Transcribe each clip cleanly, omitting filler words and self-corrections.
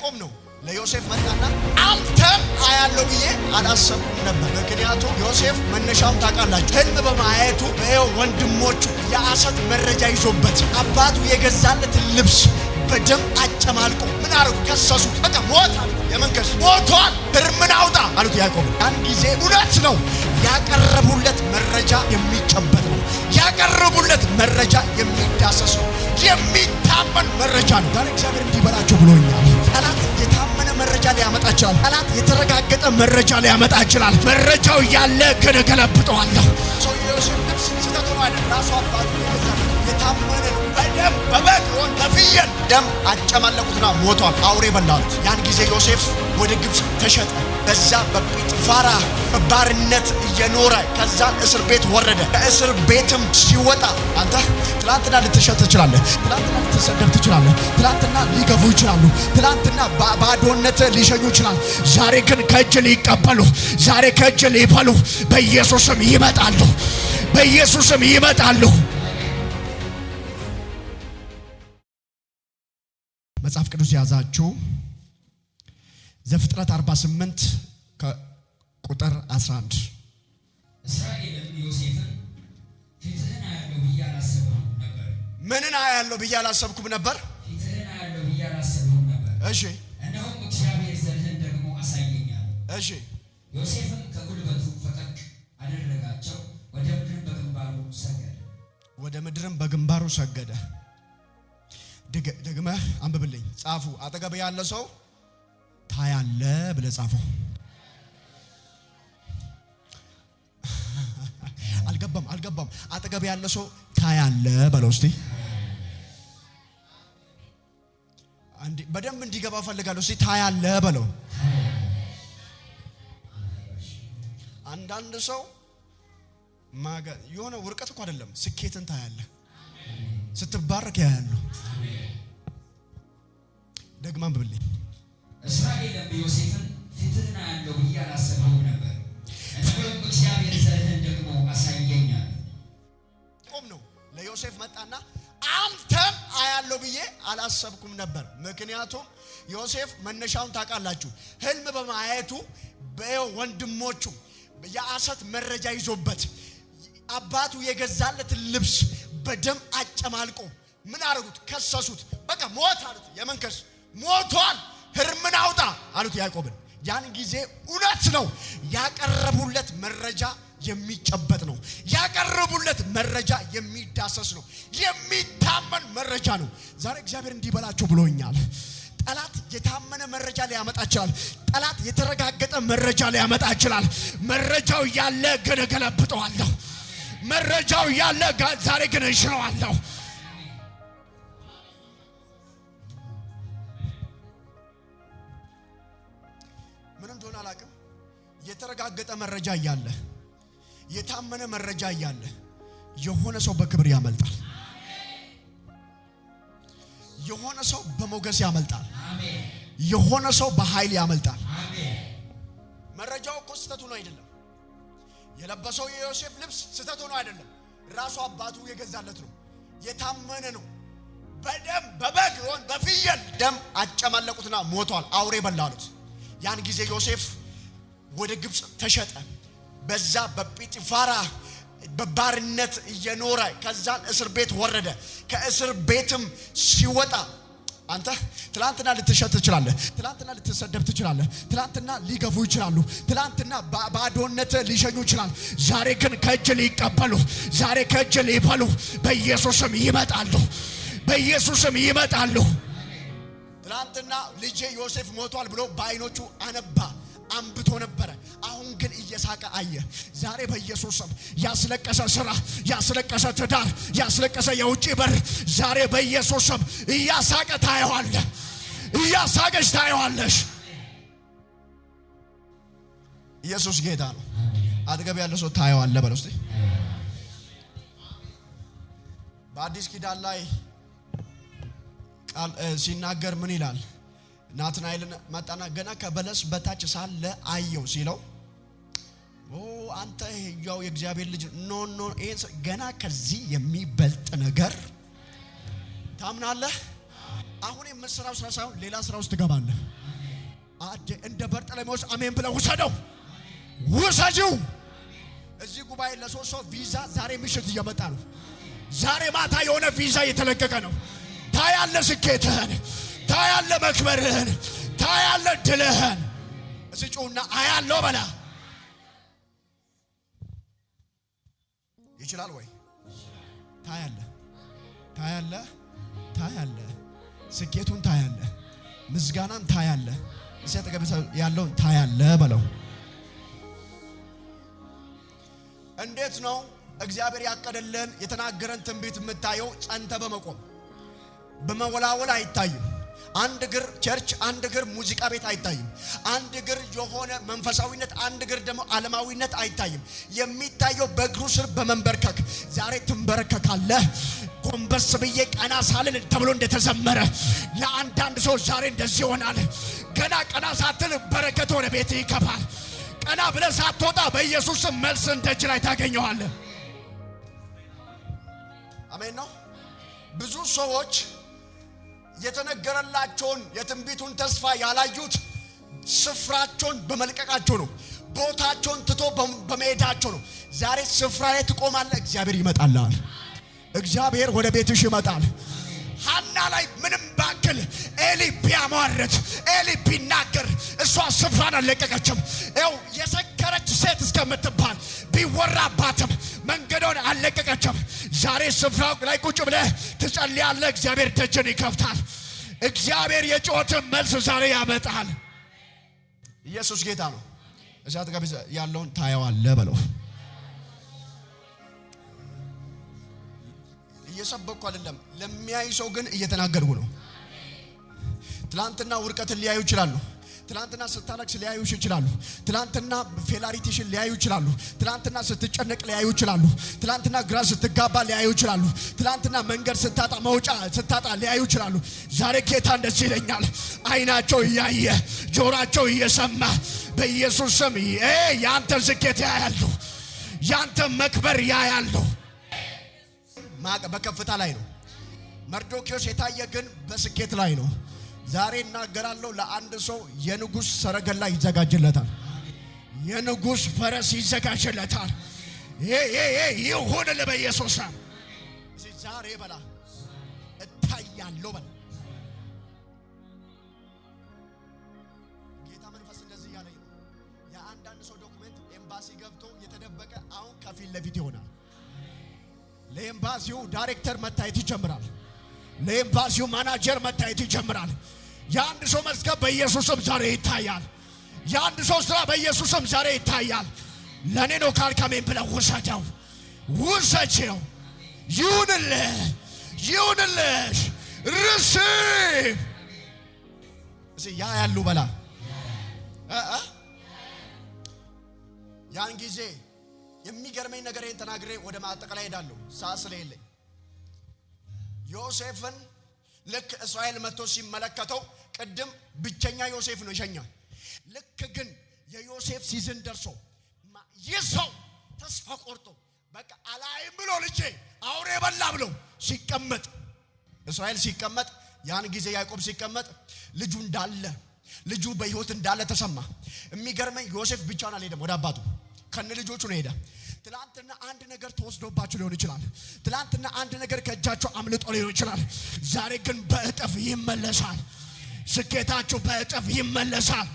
ቆም ነው ለዮሴፍ መጣና አንተም አያለው ብዬ አላሰብኩም ነበር። ምክንያቱም ዮሴፍ መነሻውን ታውቃላችሁ። ህልም በማየቱ ወንድሞቹ የሐሰት መረጃ ይዞበት አባቱ የገዛለት ልብስ በደም አጨማልቆ ምን አረጉ? ከሰሱት። በቃ ሞቷል። የመንከስ ሞቷል። ህርምን አውጣ አሉት ያዕቆብ። ያን ጊዜ እውነት ነው ያቀረቡለት መረጃ የሚጨበጥ ነው። ያቀረቡለት መረጃ የሚዳሰስ ነው። የሚታመን መረጃ ነው። ዛሬ እግዚአብሔር እንዲበላችሁ ብሎኛል። ጠላት የታመነ መረጃ ሊያመጣ ይችላል። ጠላት የተረጋገጠ መረጃ ሊያመጣ ይችላል። መረጃው ያለ ገለብጠዋለሁ። ሰው የዮሴፍ ልብስ ስተት ነው አይደል? ራሱ አባቱ የታመነ ነው። በደም በበግ ወን በፍየል ደም አጨማለቁትና ሞቷል። አውሬ በላሉት። ያን ጊዜ ዮሴፍ ወደ ግብጽ ተሸጠ። በዛ በጲጥፋራ ባርነት እየኖረ ከዛ እስር ቤት ወረደ። ከእስር ቤትም ሲወጣ አንተ ትላንትና ልትሸጥ ትችላለህ። ትላንትና ልትሰደብ ትችላለህ። ትላንትና ሊገፉ ይችላሉ። ትላንትና ባዶነት ሊሸኙ ይችላል። ዛሬ ግን ከእጅ ሊቀበሉ፣ ዛሬ ከእጅ ሊበሉ በኢየሱስም ይመጣሉ። በኢየሱስም ይመጣሉ። መጽሐፍ ቅዱስ ያዛችሁ ዘፍጥረት 48 ቁጥር 11 እስራኤልም ዮሴፍን ፊትህን አያለው ብዬ አላሰብኩም ነበር። ምንን አያለው ብዬ አላሰብኩም ነበር? ፊትህን አያለው ብዬ አላሰብኩም ነበር። እሺ። እነሆም እግዚአብሔር ዘርህን ደግሞ አሳየኛል። እሺ። ዮሴፍም ከጉልበቱ ፈቀቅ አደረጋቸው፣ ወደ ምድርም በግንባሩ ሰገደ። ወደ ምድርም በግንባሩ ሰገደ። ደግመህ አንብብልኝ። ጻፉ። አጠገብ ያለ ሰው ታያለ ብለህ ጻፈው። አልገባም። አጠገብ ያለ ሰው ታያለ በለው እስቲ። በደንብ እንዲገባ ፈልጋለሁ። እስቲ ታያለ በለው። አንዳንድ ሰው የሆነ ውርቀት እኮ አይደለም፣ ስኬትን ታያለ፣ ስትባረክ ያያሉ። ደግማ አንብብልኝ። እስራኤልም ዮሴፍን ፊትህን አያለው ብዬ አላሰብኩም ነበር። እነሆም እግዚአብሔር ዘርህን ደግሞ አሳየኛል። ቆም ነው ለዮሴፍ መጣና አንተም አያለው ብዬ አላሰብኩም ነበር። ምክንያቱም ዮሴፍ መነሻውን ታውቃላችሁ። ህልም በማየቱ ወንድሞቹ የሐሰት መረጃ ይዞበት አባቱ የገዛለት ልብስ በደም አጨማልቆ ምን አረጉት? ከሰሱት። በቃ ሞት አሉት። የመንከስ ሞቷል። ህርምን አውጣ አሉት ያዕቆብን። ያን ጊዜ እውነት ነው ያቀረቡለት መረጃ የሚጨበጥ ነው። ያቀረቡለት መረጃ የሚዳሰስ ነው። የሚታመን መረጃ ነው። ዛሬ እግዚአብሔር እንዲበላችሁ ብሎኛል። ጠላት የታመነ መረጃ ሊያመጣ ይችላል። ጠላት የተረጋገጠ መረጃ ሊያመጣ ይችላል። መረጃው ያለ ግን ገለብጠዋለሁ። መረጃው ያለ ዛሬ ግን እሽረዋለሁ። ምን እንደሆነ አላውቅም። የተረጋገጠ መረጃ እያለ የታመነ መረጃ እያለ የሆነ ሰው በክብር ያመልጣል። የሆነ ሰው በሞገስ ያመልጣል። የሆነ ሰው በኃይል ያመልጣል። መረጃው እኮ ስተቱ ነው አይደለም። የለበሰው የዮሴፍ ልብስ ስተቱ ነው አይደለም። ራሱ አባቱ የገዛለት ነው። የታመነ ነው። በደም በበግ ወን በፍየል ደም አጨማለቁትና ሞቷል። አውሬ በላሉት። ያን ጊዜ ዮሴፍ ወደ ግብጽ ተሸጠ። በዛ በጲጥፋራ በባርነት እየኖረ ከዛን እስር ቤት ወረደ። ከእስር ቤትም ሲወጣ አንተ ትላንትና ልትሸጥ ትችላለህ። ትላንትና ልትሰደብ ትችላለህ። ትላንትና ሊገፉ ይችላሉ። ትላንትና ባዶነት ሊሸኙ ይችላል። ዛሬ ግን ከእጅ ሊቀበሉ፣ ዛሬ ከእጅ ሊበሉ በኢየሱስም ይመጣሉ። በኢየሱስም ይመጣሉ። ትላንትና ልጄ ዮሴፍ ሞቷል ብሎ በአይኖቹ አንብቶ ነበረ። አሁን ግን እየሳቀ አየ። ዛሬ በኢየሱስም ያስለቀሰ ስራ፣ ያስለቀሰ ትዳር፣ ያስለቀሰ የውጪ በር ዛሬ በኢየሱስም እያሳቀ ታየዋለህ። እያሳቀች ታየዋለሽ። ኢየሱስ ጌታ ነው። አጠገብ ያለ ሰው ታየዋለህ በለው እስቲ። በአዲስ ኪዳን ላይ ቃል ሲናገር ምን ይላል? ናትናኤልን መጣና ገና ከበለስ በታች ሳለ አየው ሲለው አንተ ያው የእግዚአብሔር ልጅ ኖ ገና ከዚህ የሚበልጥ ነገር ታምናለህ? አሁን የምትሰራው ስራ ሳይሆን ሌላ ስራ ውስጥ ትገባለህ። እንደ በርጠለሜዎስ አሜን ብለው ውሰደው፣ ውሰጂው። እዚህ ጉባኤ ለሶስት ሰው ቪዛ ዛሬ ምሽት እየመጣ ነው። ዛሬ ማታ የሆነ ቪዛ እየተለቀቀ ነው። ታያለ ስኬትህን፣ ታያለ መክበርህን፣ ታያለ ድልህን። እዚህ ጩና አያለው በላ። ይችላል ወይ? ታያለ፣ ታያለ፣ ታያለ፣ ስኬቱን ታያለ፣ ምስጋናን ታያለ፣ እሰተገበሰ ያለውን ታያለ በለው። እንዴት ነው እግዚአብሔር ያቀደልን የተናገረን ትንቢት የምታየው? ጸንተ በመቆም በመወላወል አይታይም። አንድ እግር ቸርች፣ አንድ እግር ሙዚቃ ቤት አይታይም። አንድ እግር የሆነ መንፈሳዊነት፣ አንድ እግር ደግሞ ዓለማዊነት አይታይም። የሚታየው በእግሩ ስር በመንበርከክ። ዛሬ ትንበረከካለህ። ጎንበስ ብዬ ቀና ሳልል ተብሎ እንደተዘመረ ለአንዳንድ ሰው ዛሬ እንደዚህ ይሆናል። ገና ቀና ሳትል በረከት ወደ ቤት ይገባል። ቀና ብለህ ሳትወጣ በኢየሱስ መልስ ደጅ ላይ ታገኘዋለህ። አሜን ነው። ብዙ ሰዎች የተነገረላቸውን የትንቢቱን ተስፋ ያላዩት ስፍራቸውን በመልቀቃቸው ነው። ቦታቸውን ትቶ በመሄዳቸው ነው። ዛሬ ስፍራ ላይ ትቆማለህ። እግዚአብሔር ይመጣልሃል። እግዚአብሔር ወደ ቤትሽ ይመጣል። ሐና ላይ ምንም ባክል ኤሊ ቢያሟርት፣ ኤሊ ቢናገር እሷ ስፍራን አልለቀቀችም። ይኸው የሰከረች ሴት እስከምትባል ቢወራባትም መንገዷን አልለቀቀችም። ዛሬ ስፍራው ላይ ቁጭ ብለህ ትጸልያለህ። እግዚአብሔር ደጅን ይከፍታል። እግዚአብሔር የጩኸትን መልስ ዛሬ ያመጣል። ኢየሱስ ጌታ ነው። እዛት ጋር ያለውን ታየዋለህ በለው። እየሰበኩ አይደለም፣ ለሚያይ ሰው ግን እየተናገርኩ ነው። ትላንትና ውርቀትን ሊያዩ ይችላሉ። ትላንትና ስታለቅስ ሊያዩ ይችላሉ። ትላንትና ፌላሪቲሽን ሊያዩ ይችላሉ። ትላንትና ስትጨነቅ ሊያዩ ይችላሉ። ትላንትና ግራ ስትጋባ ሊያዩ ይችላሉ። ትላንትና መንገድ ስታጣ መውጫ ስታጣ ሊያዩ ይችላሉ። ዛሬ ጌታ እንደዚህ ይለኛል፣ አይናቸው እያየ ጆሮአቸው እየሰማ በኢየሱስ ስም ያንተ ስኬት ያያሉ፣ ያንተ መክበር ያያሉ። በከፍታ ላይ ነው። መርዶክዮስ የታየ ግን በስኬት ላይ ነው። ዛሬ እናገራለሁ ለአንድ ሰው የንጉስ ሰረገላ ይዘጋጅለታል። የንጉስ ፈረስ ይዘጋጅለታል። ይሁን ለበኢየሱስ ስም። ዛሬ በላ እታያለሁ በላ። ጌታ መንፈስ እንደዚህ ያለኝ ነው። የአንዳንድ ሰው ዶክመንት ኤምባሲ ገብቶ የተደበቀ አሁን ከፊት ለፊት ይሆናል። ለኤምባሲው ዳይሬክተር መታየት ይጀምራል። ለኤምባሲው ማናጀር መታየት ይጀምራል። የአንድ ሰው መዝገብ በኢየሱስም ዛሬ ይታያል። የአንድ ሰው ስራ በኢየሱስም ዛሬ ይታያል። ለኔ ነው ካልካሜን ብለው ውሰደው፣ ውሰጂው። ይሁንልህ፣ ይሁንልሽ። ሪሲቭ ያ ያሉ በላ ያን ጊዜ የሚገርመኝ ነገር ይሄን ተናግሬ ወደ ማጠቃለያ ሄዳለሁ ሰዓት ስለሌለኝ። ዮሴፍን ልክ እስራኤል መጥቶ ሲመለከተው ቅድም ብቸኛ ዮሴፍ ነው ይሸኛል። ልክ ግን የዮሴፍ ሲዝን ደርሶ ይሰው ተስፋ ቆርጦ በቃ አላይም ብሎ ልጄ አውሬ በላ ብሎ ሲቀመጥ፣ እስራኤል ሲቀመጥ፣ ያን ጊዜ ያዕቆብ ሲቀመጥ ልጁ እንዳለ ልጁ በሕይወት እንዳለ ተሰማ። የሚገርመኝ ዮሴፍ ብቻውን አልሄደም ወደ አባቱ፣ ከነ ልጆቹ ነው ሄደ። ትላንትና አንድ ነገር ተወስዶባችሁ ሊሆን ይችላል። ትላንትና አንድ ነገር ከእጃቸው አምልጦ ሊሆን ይችላል። ዛሬ ግን በእጥፍ ይመለሳል። ስኬታችሁ በእጥፍ ይመለሳል።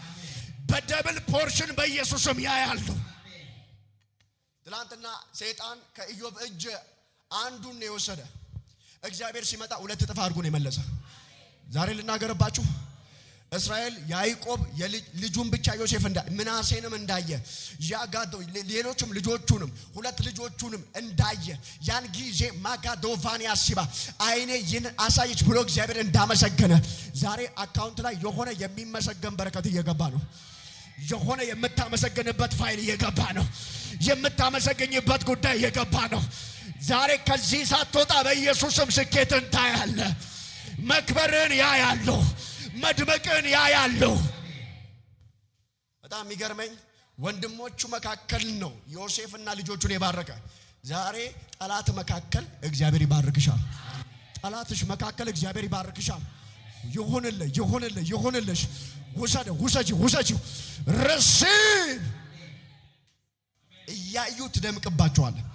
በደብል ፖርሽን በኢየሱስም ያያሉ። ትላንትና ሰይጣን ከኢዮብ እጅ አንዱን ነው የወሰደ። እግዚአብሔር ሲመጣ ሁለት እጥፍ አድርጎ ነው የመለሰ። ዛሬ ልናገርባችሁ፣ እስራኤል ያዕቆብ ልጁን ብቻ ዮሴፍ ምናሴንም እንዳየ ያጋዶ ሌሎችም ልጆቹንም ሁለት ልጆቹንም እንዳየ ያን ጊዜ ማጋዶቫኒያ ሲባ አይኔ ይህን አሳይች ብሎ እግዚአብሔር እንዳመሰገነ ዛሬ አካውንት ላይ የሆነ የሚመሰገን በረከት እየገባ ነው። የሆነ የምታመሰግንበት ፋይል እየገባ ነው። የምታመሰግኝበት ጉዳይ እየገባ ነው። ዛሬ ከዚህ ሳትወጣ በኢየሱስም ስኬትን ታያለ። መክበርን ያያሉ። መድመቅን ያያሉ። በጣም የሚገርመኝ ወንድሞቹ መካከል ነው ዮሴፍና ልጆቹን የባረከ። ዛሬ ጠላት መካከል እግዚአብሔር ይባርክሻል። ጠላትሽ መካከል እግዚአብሔር ይባርክሻል። ይሁንልሽ። ውሰጂው ረሲቭ እያዩ ትደምቅባቸዋለህ።